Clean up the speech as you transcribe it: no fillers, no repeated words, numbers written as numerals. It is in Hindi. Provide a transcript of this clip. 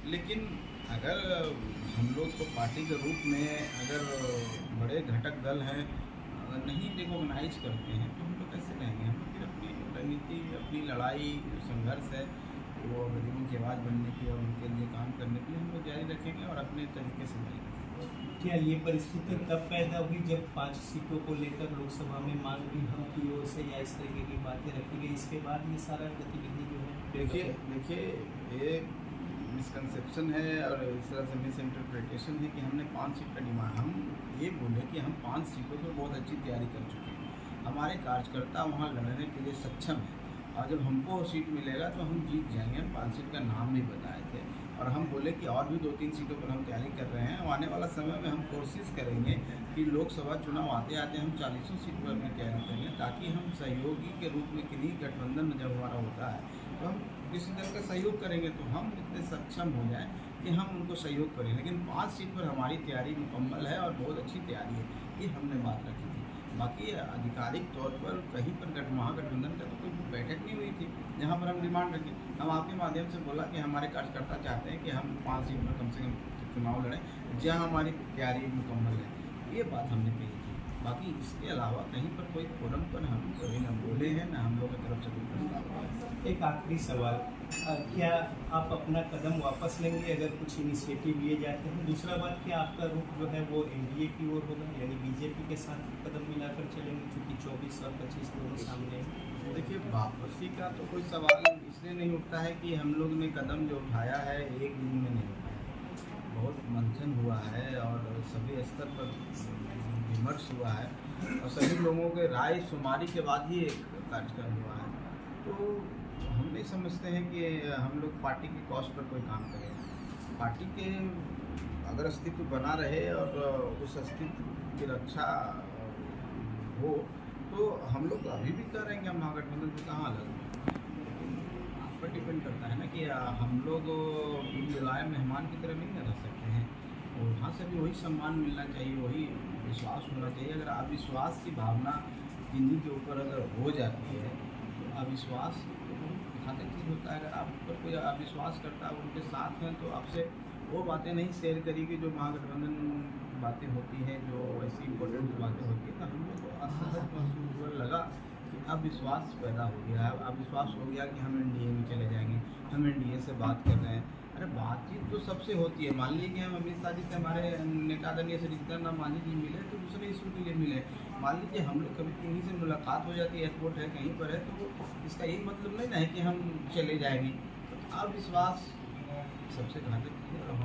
लेकिन अगर हम लोग को पार्टी के रूप में अगर बड़े घटक दल हैं अगर नहीं रिकॉग्नाइज करते हैं तो हम लोग कैसे रहेंगे। हम फिर अपनी रणनीति, अपनी लड़ाई, संघर्ष है वो गरीबों की आवाज़ बनने की और उनके लिए काम करने के लिए हम लोग जारी रखेंगे और अपने तरीके से जारी रखेंगे। क्या ये परिस्थिति तब पैदा हुई जब 5 सीटों को लेकर लोकसभा में मांग भी हम की ओर से या इस तरीके की बातें रखी गई, इसके बाद ये सारा गतिविधि जो है? देखिए ये मिसकंसेप्शन है और इस तरह से मिस इंटरप्रिटेशन है कि हमने 5 सीट का डिमांड, हम ये बोले कि हम 5 सीटों पर बहुत अच्छी तैयारी कर चुके हैं, हमारे कार्यकर्ता वहाँ लड़ने के लिए सक्षम है और जब हमको सीट मिलेगा तो हम जीत जाएंगे। हम 5 सीट का नाम भी बताए थे और हम बोले कि और भी 2-3 सीटों पर हम तैयारी कर रहे हैं। आने वाला समय में हम कोशिश करेंगे कि लोकसभा चुनाव आते आते हम 40 सीट पर अपनी तैयारी करेंगे ताकि हम सहयोगी के रूप में किन्हीं गठबंधन जब हमारा होता है तो हम किसी तरह का सहयोग करेंगे तो हम इतने सक्षम हो जाएं कि हम उनको सहयोग करें। लेकिन 5 सीट पर हमारी तैयारी मुकम्मल है और बहुत अच्छी तैयारी है, ये हमने बात रखी थी। बाकी आधिकारिक तौर पर कहीं पर महागठबंधन का तो कोई बैठक नहीं हुई थी जहाँ पर हम डिमांड रखें। हम आपके माध्यम से बोला कि हमारे कार्यकर्ता चाहते हैं कि हम 5 सीट में कम से कम चुनाव लड़ें जहाँ हमारी तैयारी मुकम्मल है, ये बात हमने कही थी। बाकी इसके अलावा कहीं पर कोई फोरम पर हम कभी न बोले हैं न हम लोग की तरफ से कोई प्रस्ताव। एक आखिरी सवाल, क्या आप अपना कदम वापस लेंगे अगर कुछ इनिशिएटिव लिए जाते हैं? दूसरा बात, क्या आपका रुख जो है वो एनडीए की ओर होगा, यानी बीजेपी के साथ कदम मिलाकर चलेंगे चूँकि 24 और 25 दोनों सामने हैं? देखिए, वापसी का तो कोई सवाल इसलिए नहीं उठता है कि हम लोग ने कदम जो उठाया है एक दिन में नहीं उठाया, बहुत मंथन हुआ है और सभी स्तर पर विमर्श हुआ है और सभी लोगों के राय शुमारी के बाद ही एक कार्यक्रम हुआ है। तो हम नहीं समझते हैं कि हम लोग पार्टी की कॉस्ट पर कोई काम करें। पार्टी के अगर अस्तित्व बना रहे और उस अस्तित्व की रक्षा हो तो हम लोग अभी भी कर रहे हैं। हम महागठबंधन से कहाँ अलग हैं, आप पर डिपेंड करता है ना कि हम लोग लाए मेहमान की तरह नहीं न रह सकते हैं और वहाँ से भी वही सम्मान मिलना चाहिए, वही विश्वास होना चाहिए। अगर अविश्वास की भावना किन्हीं के ऊपर अगर हो जाती है तो अविश्वास तो घातक चीज़ होता है। अगर आप पर कोई अविश्वास करता है, उनके साथ हैं तो आपसे वो बातें नहीं शेयर करेगी जो महागठबंधन बातें होती हैं, जो ऐसी इम्पोर्टेंट बातें होती हैं। तो हम लोग को असहज महसूस लगा कि अब विश्वास पैदा हो गया है, अब विश्वास हो गया कि हम एनडीए में चले जाएंगे, हम एनडीए से बात कर रहे हैं। अरे बातचीत तो सबसे होती है। मान लीजिए कि हम अमित शाह जी से, हमारे नेता आदरणीय श्री जीतन मांझी जी मिले तो दूसरे इशू के लिए मिले। मान लीजिए हम लोग कभी किन्हीं से मुलाकात हो जाती है, एयरपोर्ट है कहीं पर है, तो इसका यही मतलब नहीं ना है कि हम चले जाएंगे। तो अब विश्वास सबसे घातक चीज़ है और हम